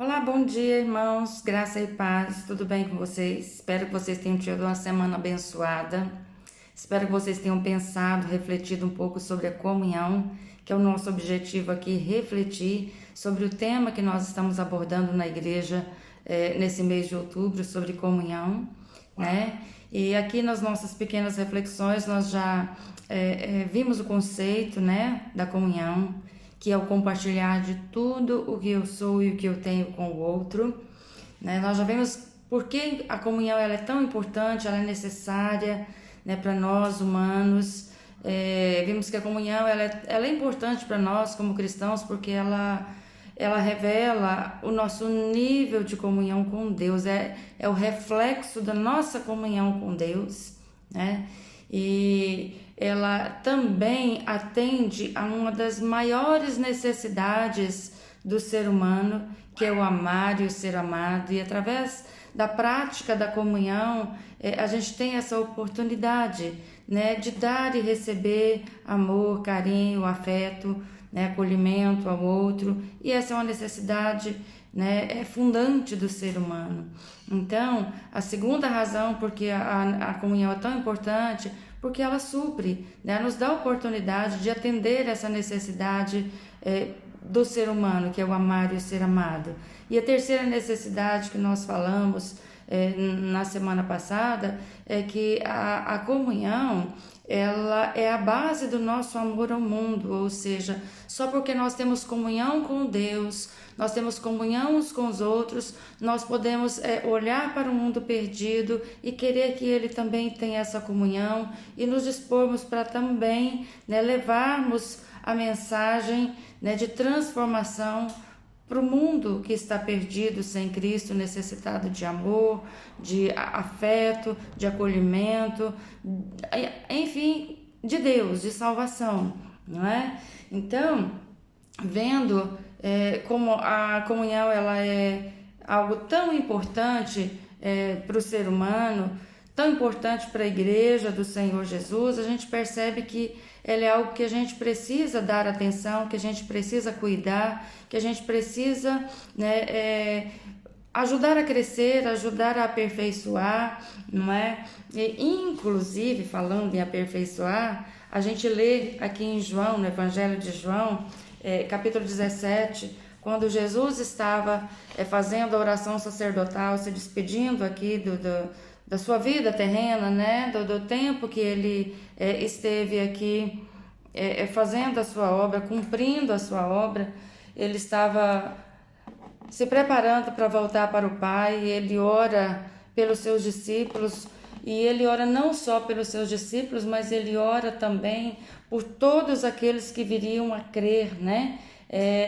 Olá, bom dia, irmãos. Graça e paz. Tudo bem com vocês? Espero que vocês tenham tido uma semana abençoada. Espero que vocês tenham pensado, refletido um pouco sobre a comunhão, que é o nosso objetivo aqui, refletir sobre o tema que nós estamos abordando na igreja nesse mês de outubro, sobre comunhão, né? E aqui nas nossas pequenas reflexões nós já vimos o conceito, né, da comunhão, que é o compartilhar de tudo o que eu sou e o que eu tenho com o outro, né? Nós já vemos por que a comunhão ela é tão importante, ela é necessária, né, para nós humanos. Vimos que a comunhão ela é importante para nós como cristãos porque ela revela o nosso nível de comunhão com Deus, é o reflexo da nossa comunhão com Deus, né? E ela também atende a uma das maiores necessidades do ser humano, que é o amar e o ser amado, e através da prática da comunhão, a gente tem essa oportunidade, né, de dar e receber amor, carinho, afeto, né, acolhimento ao outro, e essa é uma necessidade, né, fundante do ser humano. Então, a segunda razão porque a comunhão é tão importante, porque ela supre, né, nos dá a oportunidade de atender essa necessidade do ser humano, que é o amar e o ser amado. E a terceira necessidade que nós falamos na semana passada é que a comunhão ela é a base do nosso amor ao mundo, ou seja, só porque nós temos comunhão com Deus, nós temos comunhão uns com os outros, nós podemos olhar para o mundo perdido e querer que ele também tenha essa comunhão e nos dispormos para também, né, levarmos a mensagem, né, de transformação para o mundo que está perdido sem Cristo, necessitado de amor, de afeto, de acolhimento, enfim, de Deus, de salvação, não é? Então, vendo como a comunhão ela é algo tão importante para o ser humano, tão importante para a igreja do Senhor Jesus, a gente percebe que ela é algo que a gente precisa dar atenção, que a gente precisa cuidar, que a gente precisa, né, ajudar a crescer, ajudar a aperfeiçoar, não é? E, inclusive, falando em aperfeiçoar, a gente lê aqui em João, no Evangelho de João, capítulo 17, quando Jesus estava fazendo a oração sacerdotal, se despedindo aqui da sua vida terrena, né? Do tempo que ele esteve aqui fazendo a sua obra, cumprindo a sua obra, ele estava se preparando para voltar para o Pai, e ele ora pelos seus discípulos, e ele ora não só pelos seus discípulos, mas ele ora também por todos aqueles que viriam a crer, né?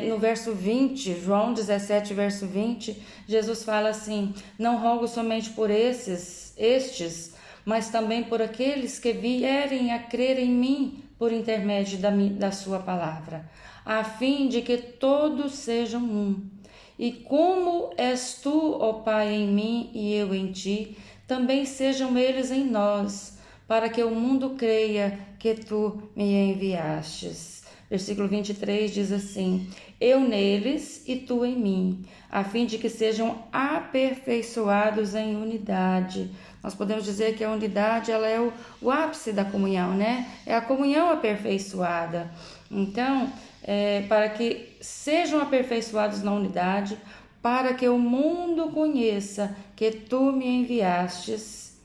No verso 20, João 17, verso 20, Jesus fala assim: não rogo somente por estes, mas também por aqueles que vierem a crer em mim por intermédio da sua palavra, a fim de que todos sejam um. E como és tu, ó Pai, em mim e eu em ti, também sejam eles em nós, para que o mundo creia que tu me enviastes. Versículo 23 diz assim: eu neles e tu em mim, a fim de que sejam aperfeiçoados em unidade. Nós podemos dizer que a unidade ela é o ápice da comunhão, né? É a comunhão aperfeiçoada. Então, para que sejam aperfeiçoados na unidade, para que o mundo conheça que tu me enviastes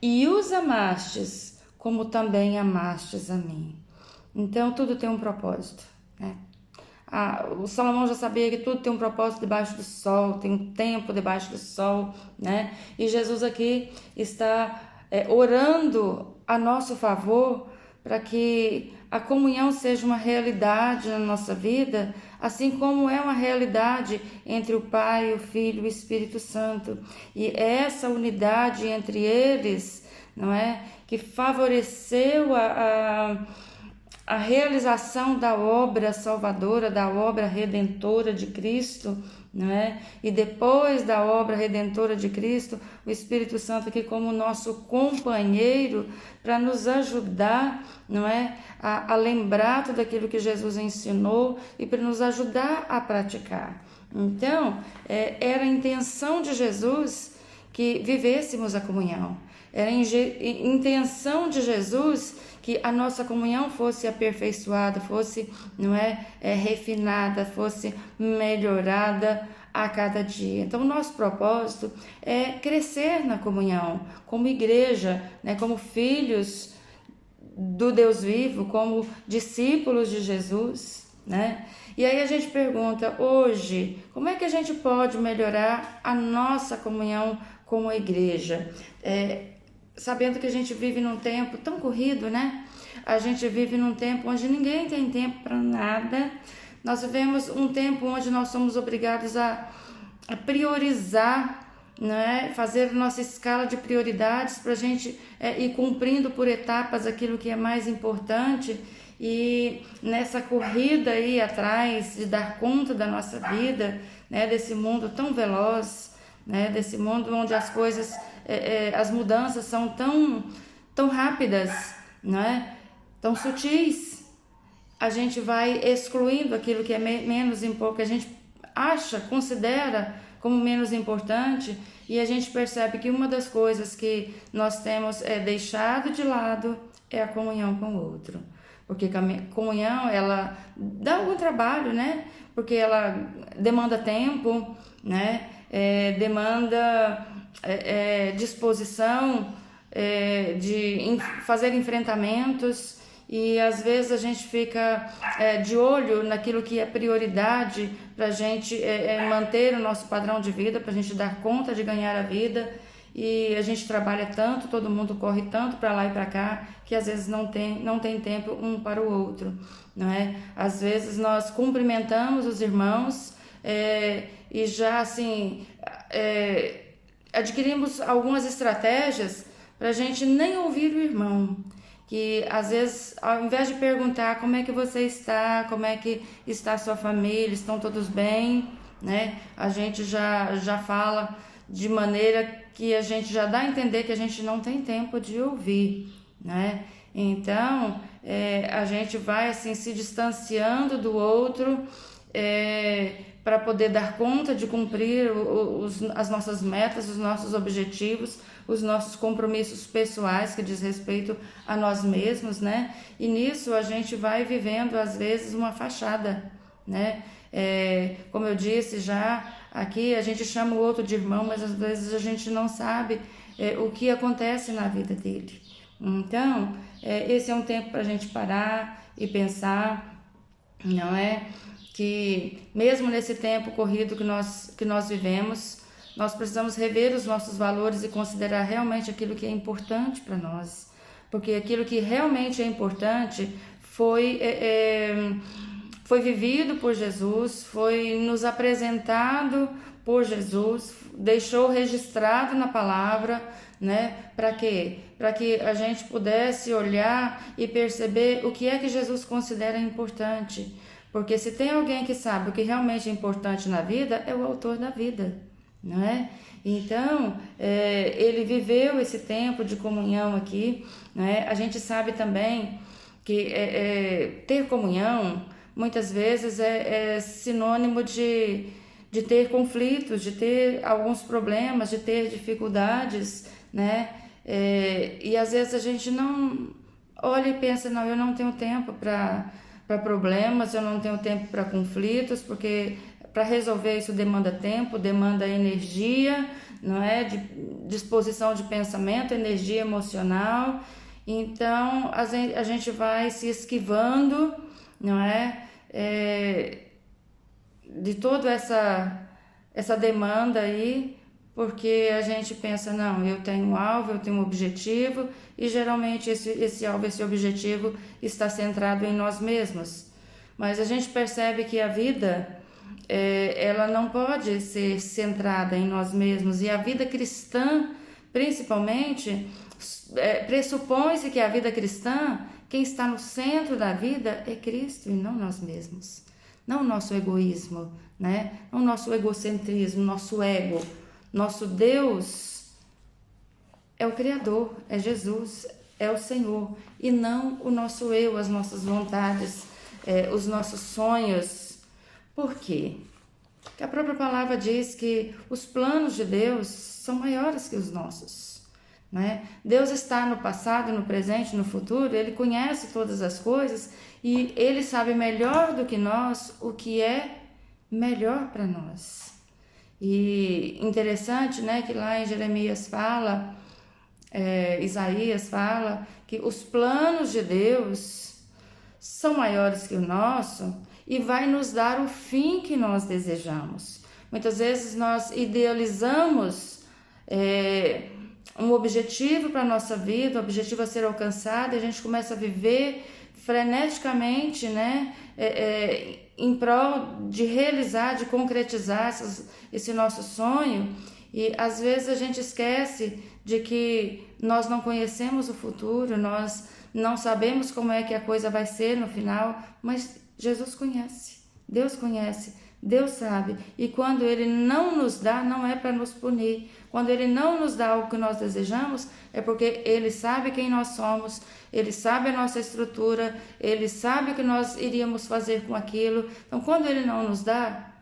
e os amastes, como também amastes a mim. Então, tudo tem um propósito, né? O Salomão já sabia que tudo tem um propósito debaixo do sol, tem um tempo debaixo do sol, né? E Jesus aqui está orando a nosso favor para que a comunhão seja uma realidade na nossa vida, assim como é uma realidade entre o Pai, o Filho e o Espírito Santo. E essa unidade entre eles, não é, que favoreceu a realização da obra salvadora, da obra redentora de Cristo, não é? E depois da obra redentora de Cristo, o Espírito Santo aqui como nosso companheiro para nos ajudar, não é? A lembrar tudo aquilo que Jesus ensinou e para nos ajudar a praticar. Então, era a intenção de Jesus que vivêssemos a comunhão. Era a intenção de Jesus que a nossa comunhão fosse aperfeiçoada, fosse, não é, refinada, fosse melhorada a cada dia. Então, o nosso propósito é crescer na comunhão, como igreja, né, como filhos do Deus vivo, como discípulos de Jesus, né? E aí a gente pergunta, hoje, como é que a gente pode melhorar a nossa comunhão como igreja? Sabendo que a gente vive num tempo tão corrido, né? A gente vive num tempo onde ninguém tem tempo para nada. Nós vivemos um tempo onde nós somos obrigados a priorizar, né? Fazer nossa escala de prioridades para a gente ir cumprindo por etapas aquilo que é mais importante. E nessa corrida aí atrás de dar conta da nossa vida, né? Desse mundo tão veloz, né? Desse mundo onde as coisas... as mudanças são tão rápidas, né? Tão sutis, a gente vai excluindo aquilo que é menos importante, que a gente considera como menos importante, e a gente percebe que uma das coisas que nós temos deixado de lado é a comunhão com o outro. Porque a comunhão, ela dá algum trabalho, né? Porque ela demanda tempo, né? Demanda... disposição de fazer enfrentamentos, e às vezes a gente fica de olho naquilo que é prioridade para a gente manter o nosso padrão de vida, para a gente dar conta de ganhar a vida, e a gente trabalha tanto, todo mundo corre tanto para lá e para cá, que às vezes não tem tempo um para o outro, não é? Às vezes nós cumprimentamos os irmãos e já assim... adquirimos algumas estratégias para a gente nem ouvir o irmão, que às vezes, ao invés de perguntar como é que você está, como é que está a sua família, estão todos bem, né? A gente já fala de maneira que a gente já dá a entender que a gente não tem tempo de ouvir, né? Então, a gente vai assim se distanciando do outro, para poder dar conta de cumprir as nossas metas, os nossos objetivos, os nossos compromissos pessoais que diz respeito a nós mesmos, né? E nisso a gente vai vivendo às vezes uma fachada, né? Como eu disse já, aqui a gente chama o outro de irmão, mas às vezes a gente não sabe o que acontece na vida dele. Então, esse é um tempo para a gente parar e pensar, não é? Que mesmo nesse tempo corrido que nós vivemos, nós precisamos rever os nossos valores e considerar realmente aquilo que é importante para nós, porque aquilo que realmente é importante foi vivido por Jesus, foi nos apresentado por Jesus, deixou registrado na palavra, né? Para quê? Para que a gente pudesse olhar e perceber o que é que Jesus considera importante. Porque se tem alguém que sabe o que realmente é importante na vida, é o autor da vida, não é? Então, ele viveu esse tempo de comunhão aqui, né? A gente sabe também que ter comunhão, muitas vezes, é sinônimo de ter conflitos, de ter alguns problemas, de ter dificuldades, né? E às vezes a gente não olha e pensa, não, eu não tenho tempo para problemas, eu não tenho tempo para conflitos, porque para resolver isso demanda tempo, demanda energia, não é? De disposição de pensamento, energia emocional. Então a gente vai se esquivando, não é? De toda essa demanda aí, porque a gente pensa, não, eu tenho um alvo, eu tenho um objetivo, e geralmente esse alvo, esse objetivo está centrado em nós mesmos. Mas a gente percebe que a vida, ela não pode ser centrada em nós mesmos, e a vida cristã, principalmente, pressupõe-se que a vida cristã quem está no centro da vida é Cristo e não nós mesmos. Não o nosso egoísmo, né? Não o nosso egocentrismo, nosso ego. Nosso Deus é o Criador, é Jesus, é o Senhor, e não o nosso eu, as nossas vontades, os nossos sonhos. Por quê? Porque a própria palavra diz que os planos de Deus são maiores que os nossos, né? Deus está no passado, no presente, no futuro, Ele conhece todas as coisas e Ele sabe melhor do que nós o que é melhor para nós. E interessante, né, que lá em Jeremias fala, Isaías fala que os planos de Deus são maiores que o nosso e vai nos dar o fim que nós desejamos. Muitas vezes nós idealizamos um objetivo para a nossa vida, um objetivo a ser alcançado, e a gente começa a viver freneticamente, né, em prol de realizar, de concretizar esse nosso sonho, e às vezes a gente esquece de que nós não conhecemos o futuro, nós não sabemos como é que a coisa vai ser no final, mas Jesus conhece, Deus sabe, e quando Ele não nos dá, não é para nos punir. Quando Ele não nos dá o que nós desejamos, é porque Ele sabe quem nós somos, Ele sabe a nossa estrutura, Ele sabe o que nós iríamos fazer com aquilo. Então, quando Ele não nos dá,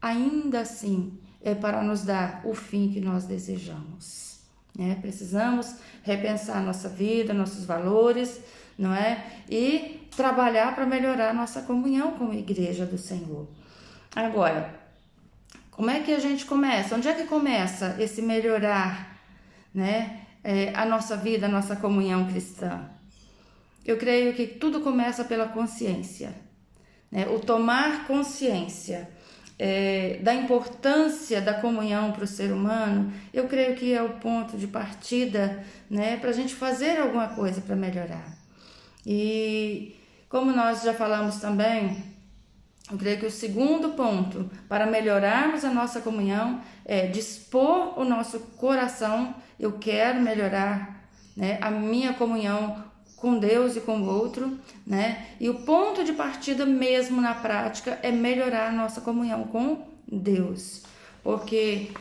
ainda assim é para nos dar o fim que nós desejamos, né? Precisamos repensar nossa vida, nossos valores, não é? E trabalhar para melhorar nossa comunhão com a igreja do Senhor. Agora, como é que a gente começa? Onde é que começa esse melhorar, né? A nossa vida, a nossa comunhão cristã? Eu creio que tudo começa pela consciência, né? O tomar consciência da importância da comunhão para o ser humano, eu creio que é o ponto de partida, né, para a gente fazer alguma coisa para melhorar. E como nós já falamos também, eu creio que o segundo ponto para melhorarmos a nossa comunhão é dispor o nosso coração. Eu quero melhorar, né, a minha comunhão com Deus e com o outro, né? E o ponto de partida mesmo na prática é melhorar a nossa comunhão com Deus. Porque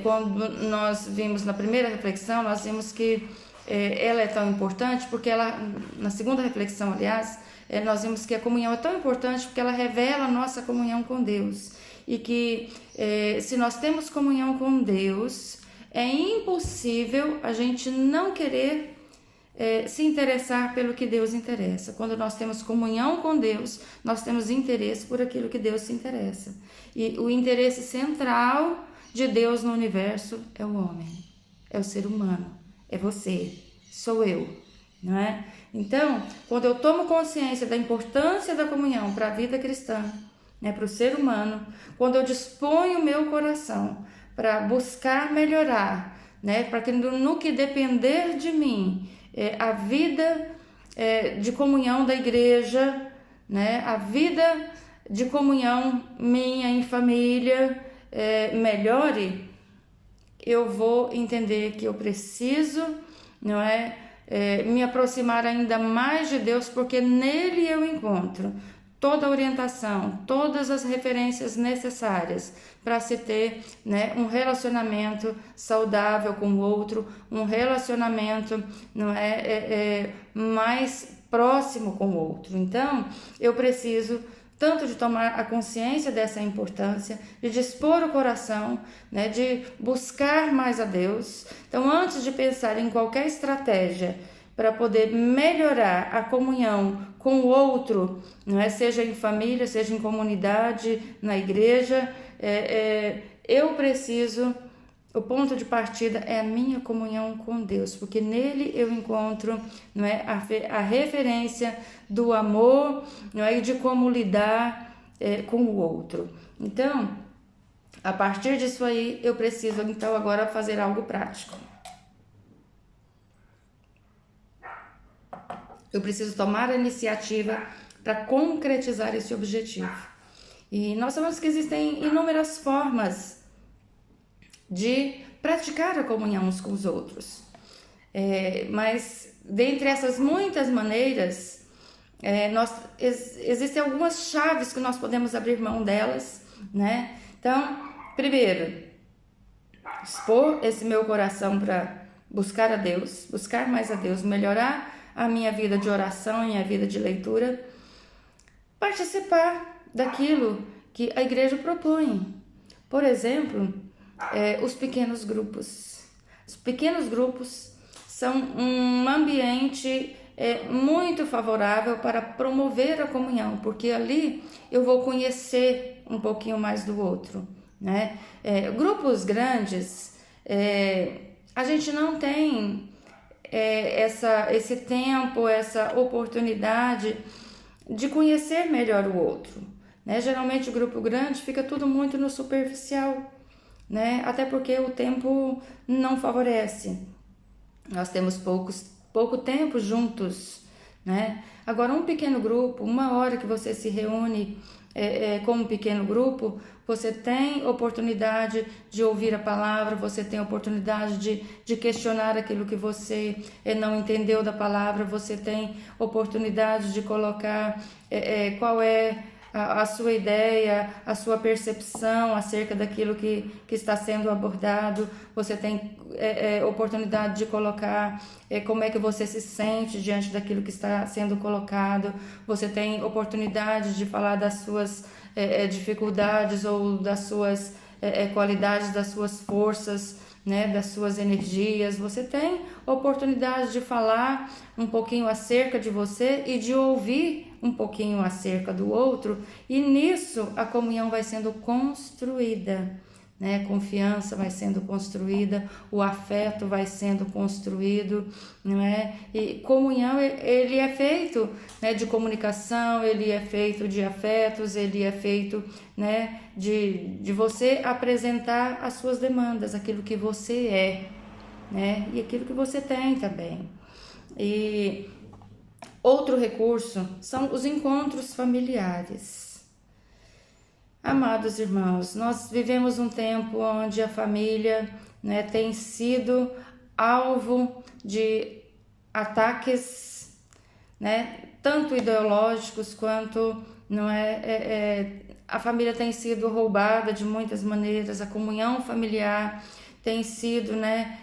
quando nós vimos na primeira reflexão, nós vimos que ela é tão importante, porque ela, na segunda reflexão, aliás, nós vimos que a comunhão é tão importante porque ela revela a nossa comunhão com Deus. E que se nós temos comunhão com Deus, é impossível a gente não querer se interessar pelo que Deus interessa. Quando nós temos comunhão com Deus, nós temos interesse por aquilo que Deus se interessa. E o interesse central de Deus no universo é o homem, é o ser humano, é você, sou eu, não é? Então, quando eu tomo consciência da importância da comunhão para a vida cristã, né, para o ser humano, quando eu disponho o meu coração para buscar melhorar, né, para que no que depender de mim, a vida de comunhão da igreja, né, a vida de comunhão minha em família melhore, eu vou entender que eu preciso, não é, me aproximar ainda mais de Deus, porque nele eu encontro toda a orientação, todas as referências necessárias para se ter, né, um relacionamento saudável com o outro, um relacionamento, não mais próximo com o outro. Então, eu preciso tanto de tomar a consciência dessa importância, de dispor o coração, né, de buscar mais a Deus. Então, antes de pensar em qualquer estratégia para poder melhorar a comunhão com o outro, não é? Seja em família, seja em comunidade, na igreja, eu preciso, o ponto de partida é a minha comunhão com Deus, porque nele eu encontro, não é, a referência do amor, não é, e de como lidar com o outro. Então, a partir disso aí, eu preciso então agora fazer algo prático. Eu preciso tomar a iniciativa para concretizar esse objetivo. E nós sabemos que existem inúmeras formas de praticar a comunhão uns com os outros. Mas dentre essas muitas maneiras, Existem algumas chaves que nós podemos abrir mão delas, né? Então, primeiro, expor esse meu coração para buscar a Deus, buscar mais a Deus, melhorar a minha vida de oração, minha vida de leitura, participar daquilo que a igreja propõe. Por exemplo, os pequenos grupos. Os pequenos grupos são um ambiente muito favorável para promover a comunhão, porque ali eu vou conhecer um pouquinho mais do outro, né? Grupos grandes, a gente não tem esse tempo, essa oportunidade de conhecer melhor o outro, né? Geralmente o grupo grande fica tudo muito no superficial, né? Até porque o tempo não favorece. Nós temos pouco tempo juntos, né? Agora, um pequeno grupo, uma hora que você se reúne como um pequeno grupo, você tem oportunidade de ouvir a palavra, você tem oportunidade de questionar aquilo que você não entendeu da palavra, você tem oportunidade de colocar qual é a sua ideia, a sua percepção acerca daquilo que está sendo abordado. Você tem oportunidade de colocar como é que você se sente diante daquilo que está sendo colocado. Você tem oportunidade de falar das suas dificuldades ou das suas qualidades, das suas forças, né, das suas energias. Você tem oportunidade de falar um pouquinho acerca de você e de ouvir um pouquinho acerca do outro, e nisso a comunhão vai sendo construída, né? A confiança vai sendo construída, o afeto vai sendo construído, não é? E comunhão, ele é feito, né, de comunicação, ele é feito de afetos, ele é feito, né, de você apresentar as suas demandas, aquilo que você é, né, e aquilo que você tem também. E outro recurso são os encontros familiares. Amados irmãos, nós vivemos um tempo onde a família, né, tem sido alvo de ataques, né, tanto ideológicos quanto, não a família tem sido roubada de muitas maneiras, a comunhão familiar tem sido, né,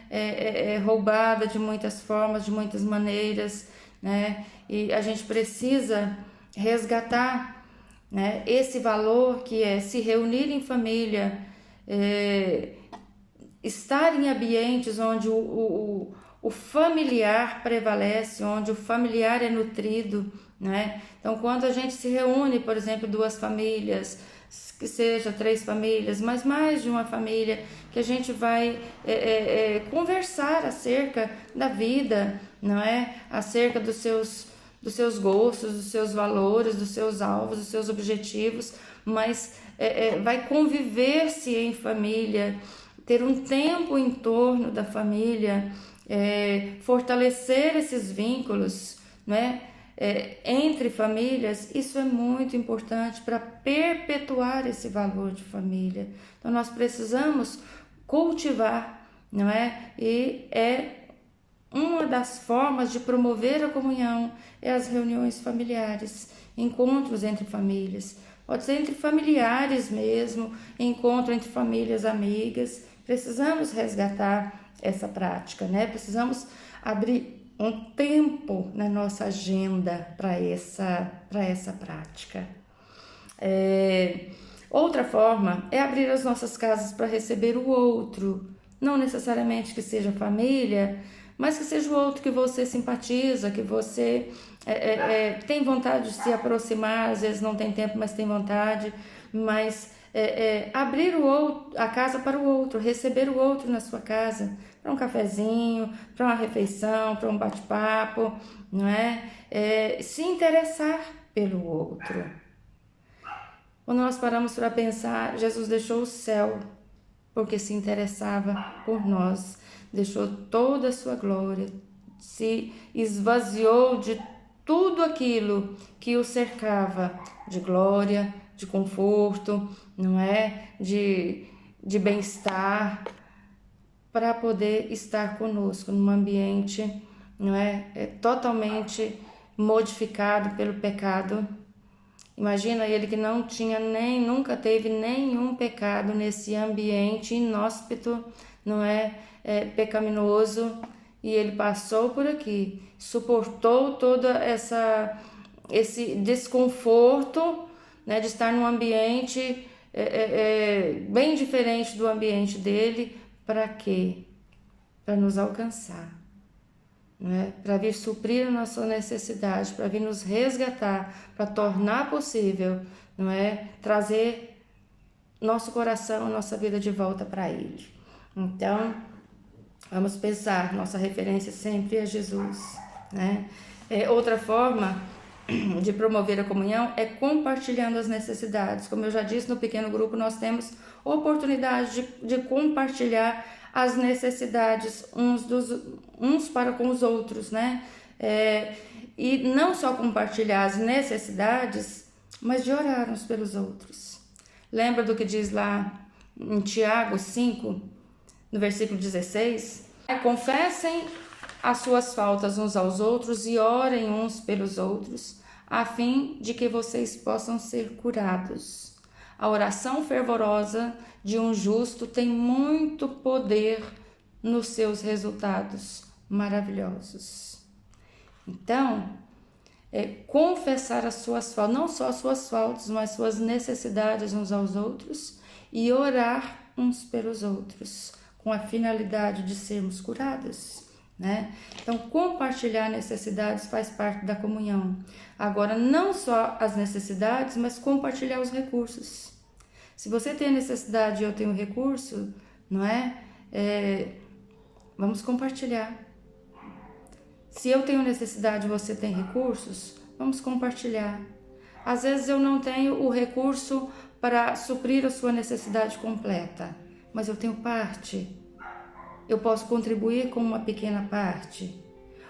roubada de muitas formas, de muitas maneiras, né, e a gente precisa resgatar, né, esse valor que é se reunir em família, estar em ambientes onde o familiar prevalece, onde o familiar é nutrido, né? Então, quando a gente se reúne, por exemplo, 2 famílias, que seja 3 famílias, mas mais de uma família, que a gente vai conversar acerca da vida, não é? Acerca dos seus gostos, dos seus valores, dos seus alvos, dos seus objetivos, mas vai conviver-se em família, ter um tempo em torno da família, fortalecer esses vínculos, né, entre famílias. Isso é muito importante para perpetuar esse valor de família. Então nós precisamos cultivar, não é? E uma das formas de promover a comunhão as reuniões familiares, encontros entre famílias. Pode ser entre familiares mesmo, encontro entre famílias amigas. Precisamos resgatar essa prática, né? Precisamos abrir um tempo na nossa agenda para essa prática. Outra forma é abrir as nossas casas para receber o outro, não necessariamente que seja família, mas que seja o outro que você simpatiza, que você tem vontade de se aproximar, às vezes não tem tempo, mas tem vontade, mas abrir a casa para o outro, receber o outro na sua casa, para um cafezinho, para uma refeição, para um bate-papo, não é? Se interessar pelo outro. Quando nós paramos para pensar, Jesus deixou o céu porque se interessava por nós, deixou toda a sua glória, se esvaziou de tudo aquilo que o cercava, de glória, de conforto, não é? De bem-estar, para poder estar conosco num ambiente, não é? Totalmente modificado pelo pecado. Imagina ele que não tinha nunca teve nenhum pecado nesse ambiente inóspito, não é, pecaminoso, e ele passou por aqui, suportou toda esse desconforto, né, de estar num ambiente bem diferente do ambiente dele. Para quê? Para nos alcançar, né? Para vir suprir a nossa necessidade, para vir nos resgatar, para tornar possível, não é, trazer nosso coração, nossa vida de volta para Ele. Então, vamos pensar, nossa referência sempre é Jesus, né? Outra forma de promover a comunhão é compartilhando as necessidades. Como eu já disse, no pequeno grupo nós temos oportunidade de compartilhar as necessidades uns para com os outros, né? E não só compartilhar as necessidades, mas de orar uns pelos outros. Lembra do que diz lá em Tiago 5, no versículo 16? Confessem as suas faltas uns aos outros e orem uns pelos outros, a fim de que vocês possam ser curados. A oração fervorosa de um justo tem muito poder nos seus resultados maravilhosos. Então, confessar as suas faltas, não só as suas faltas, mas suas necessidades uns aos outros, e orar uns pelos outros, com a finalidade de sermos curados, né? Então, compartilhar necessidades faz parte da comunhão. Agora, não só as necessidades, mas compartilhar os recursos. Se você tem necessidade e eu tenho recurso, não é? Vamos compartilhar. Se eu tenho necessidade e você tem recursos, vamos compartilhar. Às vezes eu não tenho o recurso para suprir a sua necessidade completa, mas eu tenho parte. Eu posso contribuir com uma pequena parte.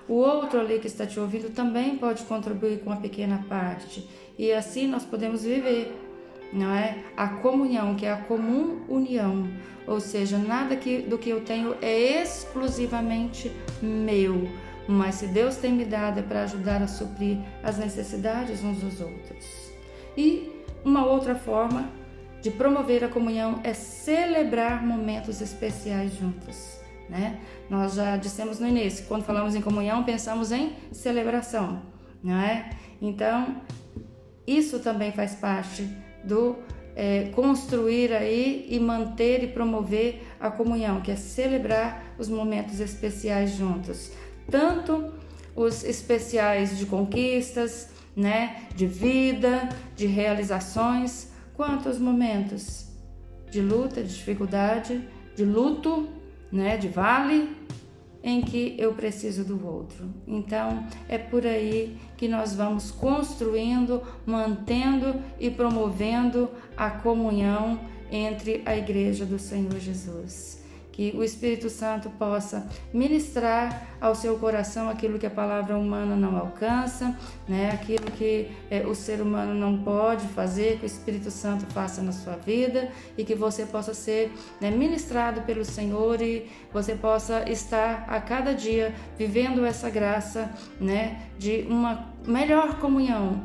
O outro ali que está te ouvindo também pode contribuir com uma pequena parte. E assim nós podemos viver, não é? A comunhão, que é a comum união. Ou seja, nada do que eu tenho é exclusivamente meu. Mas se Deus tem me dado é para ajudar a suprir as necessidades uns dos outros. E uma outra forma de promover a comunhão é celebrar momentos especiais juntos, né? Nós já dissemos no início, quando falamos em comunhão, pensamos em celebração, não é? Então, isso também faz parte do construir aí e manter e promover a comunhão, que é celebrar os momentos especiais juntos. Tanto os especiais de conquistas, né, de vida, de realizações, quanto os momentos de luta, de dificuldade, de luto, né, de vale, em que eu preciso do outro. Então, é por aí que nós vamos construindo, mantendo e promovendo a comunhão entre a Igreja do Senhor Jesus. Que o Espírito Santo possa ministrar ao seu coração aquilo que a palavra humana não alcança, né? Aquilo que o ser humano não pode fazer, que o Espírito Santo faça na sua vida, e que você possa ser, né, ministrado pelo Senhor, e você possa estar a cada dia vivendo essa graça, né, de uma melhor comunhão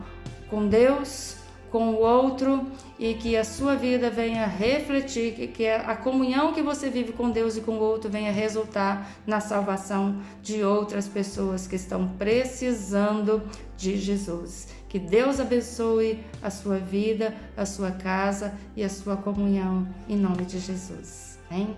com Deus, com o outro, e que a sua vida venha refletir, que a comunhão que você vive com Deus e com o outro venha resultar na salvação de outras pessoas que estão precisando de Jesus. Que Deus abençoe a sua vida, a sua casa e a sua comunhão, em nome de Jesus. Amém?